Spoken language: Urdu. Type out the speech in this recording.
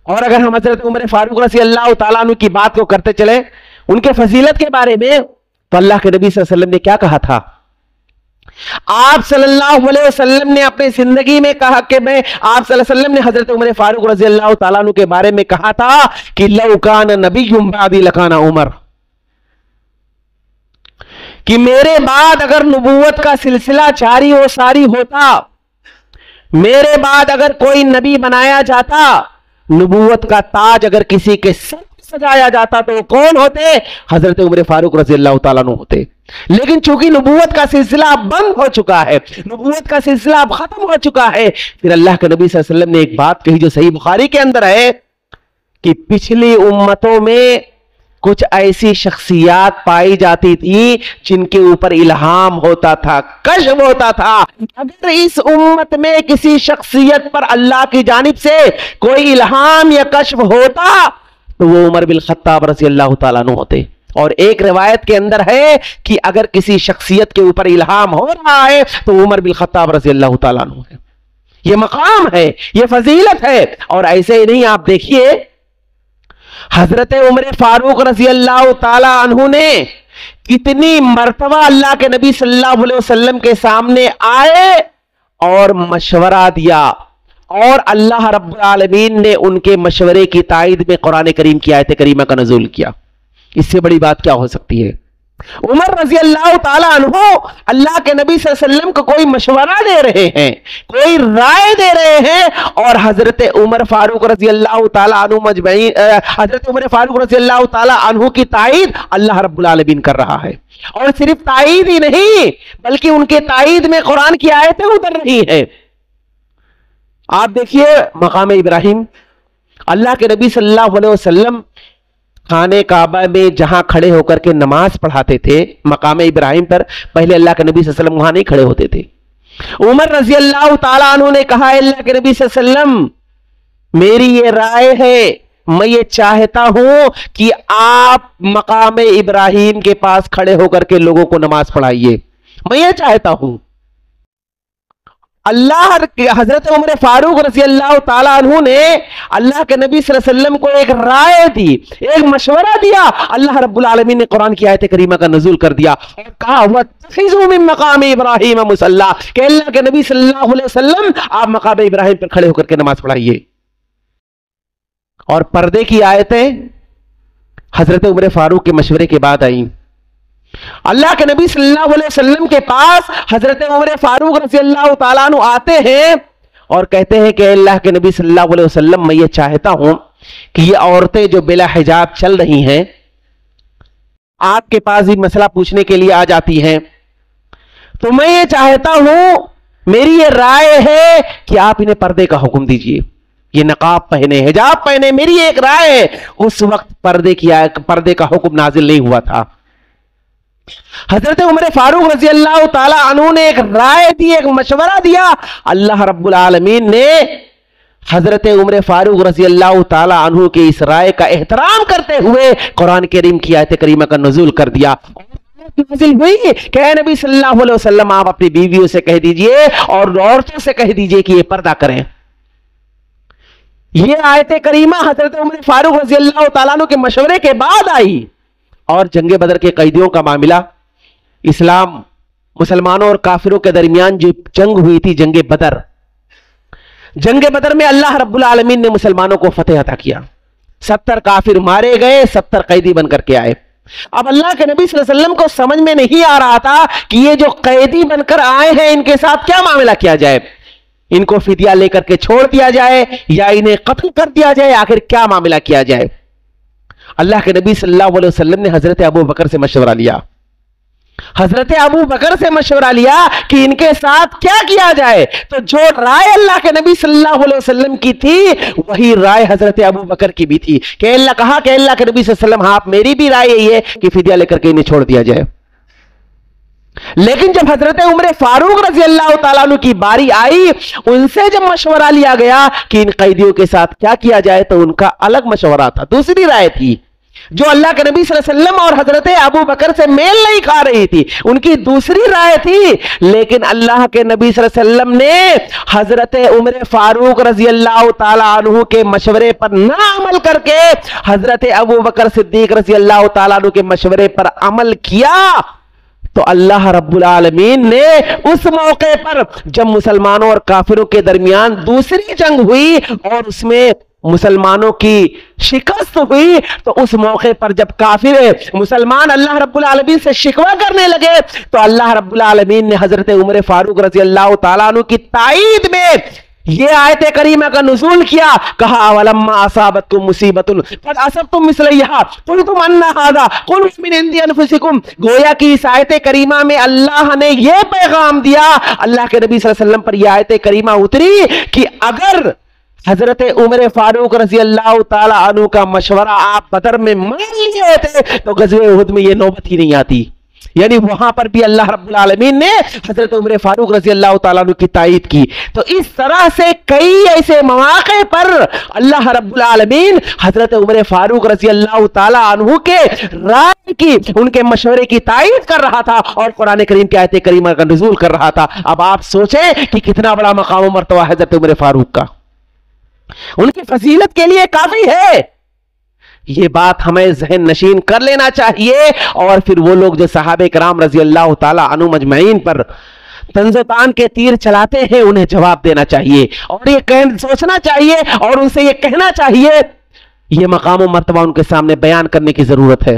اور اگر ہم حضرت عمر فاروق رضی اللہ تعالیٰ عنہ کی بات کو کرتے چلے ان کے فضیلت کے بارے میں، تو اللہ کے نبی صلی اللہ علیہ وسلم نے کیا کہا تھا؟ آپ صلی اللہ علیہ وسلم نے اپنی زندگی میں کہا کہ آپ صلی اللہ علیہ وسلم نے حضرت عمر فاروق رضی اللہ تعالیٰ عنہ کے بارے میں کہا تھا کہ لو کان نبی بعدی لکان عمر، کہ میرے بعد اگر نبوت کا سلسلہ جاری و ساری ہوتا، میرے بعد اگر کوئی نبی بنایا جاتا، نبوت کا تاج اگر کسی کے سر سجایا جاتا تو کون ہوتے؟ حضرت عمر فاروق رضی اللہ تعالیٰ عنہ ہوتے۔ لیکن چونکہ نبوت کا سلسلہ اب بند ہو چکا ہے، نبوت کا سلسلہ اب ختم ہو چکا ہے، پھر اللہ کے نبی صلی اللہ علیہ وسلم نے ایک بات کہی جو صحیح بخاری کے اندر ہے کہ پچھلی امتوں میں کچھ ایسی شخصیات پائی جاتی تھی جن کے اوپر الہام ہوتا تھا، کشف ہوتا تھا۔ اگر اس امت میں کسی شخصیت پر اللہ کی جانب سے کوئی الہام یا کشف ہوتا تو وہ عمر بن الخطاب رضی اللہ تعالیٰ عنہ ہوتے۔ اور ایک روایت کے اندر ہے کہ اگر کسی شخصیت کے اوپر الہام ہو رہا ہے تو عمر بن الخطاب رضی اللہ تعالیٰ عنہ ہے۔ یہ مقام ہے، یہ فضیلت ہے۔ اور ایسے ہی نہیں، آپ دیکھیے حضرت عمر فاروق رضی اللہ تعالی عنہ نے کتنی مرتبہ اللہ کے نبی صلی اللہ علیہ وسلم کے سامنے آئے اور مشورہ دیا، اور اللہ رب العالمین نے ان کے مشورے کی تائید میں قرآن کریم کی آیت کریمہ کا نزول کیا۔ اس سے بڑی بات کیا ہو سکتی ہے؟ عمر رضی اللہ تعالیٰ عنہ اللہ کے نبی صلی اللہ علیہ وسلم کو کوئی مشورہ دے رہے ہیں، کوئی رائے دے رہے ہیں، اور حضرت عمر فاروق رضی اللہ تعالیٰ عنہ حضرت عمر فاروق رضی اللہ تعالیٰ عنہ کی تائید اللہ رب العالمین کر رہا ہے۔ اور صرف تائید ہی نہیں بلکہ ان کے تائید میں قرآن کی آیتیں اتر رہی ہیں۔ آپ دیکھیے مقام ابراہیم، اللہ کے نبی صلی اللہ علیہ وسلم خانہ کعبہ میں جہاں کھڑے ہو کر کے نماز پڑھاتے تھے، مقام ابراہیم پر پہلے اللہ کے نبی صلی اللہ علیہ وسلم وہاں نہیں کھڑے ہوتے تھے۔ عمر رضی اللہ تعالیٰ عنہ نے کہا، اللہ کے نبی صلی اللہ علیہ وسلم میری یہ رائے ہے، میں یہ چاہتا ہوں کہ آپ مقام ابراہیم کے پاس کھڑے ہو کر کے لوگوں کو نماز پڑھائیے، میں یہ چاہتا ہوں۔ حضرت عمر فاروق رضی اللہ تعالیٰ عنہ نے اللہ کے نبی صلی اللہ علیہ وسلم کو ایک رائے دی، ایک مشورہ دیا، اللہ رب العالمین نے قرآن کی آیت کریمہ کا نزول کر دیا اور کہا وَاتَّخِذُوا مِن مَقَامِ إِبْرَاهِيمَ مُصَلًّى، کہ اللہ کے نبی صلی اللہ علیہ وسلم آپ مقام ابراہیم پر کھڑے ہو کر کے نماز پڑھائیے۔ اور پردے کی آیتیں حضرت عمر فاروق کے مشورے کے بعد آئیں۔ اللہ کے نبی صلی اللہ علیہ وسلم کے پاس حضرت عمر فاروق رضی اللہ تعالیٰ عنہ آتے ہیں اور کہتے ہیں کہ اللہ کے نبی صلی اللہ علیہ وسلم میں یہ چاہتا ہوں کہ یہ عورتیں جو بلا حجاب چل رہی ہیں آپ کے پاس بھی مسئلہ پوچھنے کے لیے آ جاتی ہیں، تو میں یہ چاہتا ہوں، میری یہ رائے ہے کہ آپ انہیں پردے کا حکم دیجئے، یہ نقاب پہنے، حجاب پہنے، میری ایک رائے ہے۔ اس وقت پردے کا حکم نازل نہیں ہوا تھا۔ حضرت عمر فاروق رضی اللہ تعالی عنہ نے ایک رائے دی، ایک مشورہ دیا، اللہ رب العالمین نے حضرت عمر فاروق رضی اللہ تعالی عنہ کی اس رائے کا احترام کرتے ہوئے قرآن کریم کی آیت کریمہ کا نزول کر دیا۔ نازل ہوئی کہ اے نبی صلی اللہ علیہ وسلم آپ اپنی بیویوں سے کہہ دیجئے اور عورتوں سے کہہ دیجئے کہ یہ پردہ کریں۔ یہ آیت کریمہ حضرت عمر فاروق رضی اللہ تعالیٰ عنہ کے مشورے کے بعد آئی۔ اور جنگ بدر کے قیدیوں کا معاملہ، اسلام مسلمانوں اور کافروں کے درمیان جو جنگ ہوئی تھی، جنگ بدر میں اللہ رب العالمین نے مسلمانوں کو فتح عطا کیا، 70 کافر مارے گئے، 70 قیدی بن کر کے آئے۔ اب اللہ کے نبی صلی اللہ علیہ وسلم کو سمجھ میں نہیں آ رہا تھا کہ یہ جو قیدی بن کر آئے ہیں ان کے ساتھ کیا معاملہ کیا جائے، ان کو فدیہ لے کر کے چھوڑ دیا جائے یا انہیں قتل کر دیا جائے، آخر کیا معاملہ کیا جائے۔ اللہ کے نبی صلی اللہ علیہ وسلم نے حضرت ابو بکر سے مشورہ لیا، کہ ان کے ساتھ کیا کیا جائے۔ تو جو رائے اللہ کے نبی صلی اللہ علیہ وسلم کی تھی وہی رائے حضرت ابو بکر کی بھی تھی، کہ اللہ کے نبی صلی اللہ علیہ وسلم آپ میری بھی رائے یہی ہے کہ فدیہ لے کر کے انہیں چھوڑ دیا جائے۔ لیکن جب حضرت عمر فاروق رضی اللہ تعالیٰ عنہ کی باری آئی، ان سے جب مشورہ لیا گیا کہ ان قیدیوں کے ساتھ کیا کیا جائے، تو ان کا الگ مشورہ تھا، دوسری رائے تھی۔ جو اللہ کے نبی صلی اللہ علیہ وسلم اور حضرت ابو بکر سے میل نہیں کھا رہی تھی، ان کی دوسری رائے تھی، لیکن اللہ کے نبی صلی اللہ علیہ وسلم نے حضرت عمر فاروق رضی اللہ تعالیٰ عنہ کے مشورے پر نہ عمل کر کے حضرت ابو بکر صدیق رضی اللہ تعالیٰ عنہ کے مشورے پر عمل کیا، تو اللہ رب العالمین نے اس موقع پر جب مسلمانوں اور کافروں کے درمیان دوسری جنگ ہوئی اور اس میں مسلمانوں کی شکست ہوئی، تو اس موقع پر جب کافر مسلمان اللہ رب العالمین سے شکوہ کرنے لگے تو اللہ رب العالمین نے حضرت عمر فاروق رضی اللہ تعالیٰ عنہ کی تائید میں یہ آیت کریمہ کا نزول کیا، کہا وَلَمَّا أَصَابَتْكُم مُّصِيبَةٌ قَدْ أَصَبْتُم مِّثْلَيْهَا قُلْتُمْ أَنَّ هَٰذَا قُلْ مِنْ عِندِ أَنفُسِكُمْ۔ گویا کہ اس آیت کریمہ میں اللہ نے یہ پیغام دیا، اللہ کے نبی صلی اللہ علیہ وسلم پر یہ آیت کریمہ اتری کہ اگر حضرت عمر فاروق رضی اللہ تعالی عنہ کا مشورہ آپ بدر میں مان لیے ہوتے تو غزوہ احد میں یہ نوبت ہی نہیں آتی۔ یعنی وہاں پر بھی اللہ رب العالمین نے حضرت عمر فاروق رضی اللہ تعالیٰ عنہ کی تائید کی۔ تو اس طرح سے کئی ایسے مواقع پر اللہ رب العالمین حضرت عمر فاروق رضی اللہ تعالیٰ عنہ کے رائے کی، ان کے مشورے کی تائید کر رہا تھا اور قرآن کریم کی آیت کریمہ کا نزول کر رہا تھا۔ اب آپ سوچیں کہ کتنا بڑا مقام و مرتبہ حضرت عمر فاروق کا، ان کی فضیلت کے لیے کافی ہے۔ یہ بات ہمیں ذہن نشین کر لینا چاہیے، اور پھر وہ لوگ جو صحابہ کرام رضی اللہ تعالی عنہم مجمعین پر طنز و تان کے تیر چلاتے ہیں انہیں جواب دینا چاہیے، اور یہ سوچنا چاہیے اور ان سے یہ کہنا چاہیے، یہ مقام و مرتبہ ان کے سامنے بیان کرنے کی ضرورت ہے۔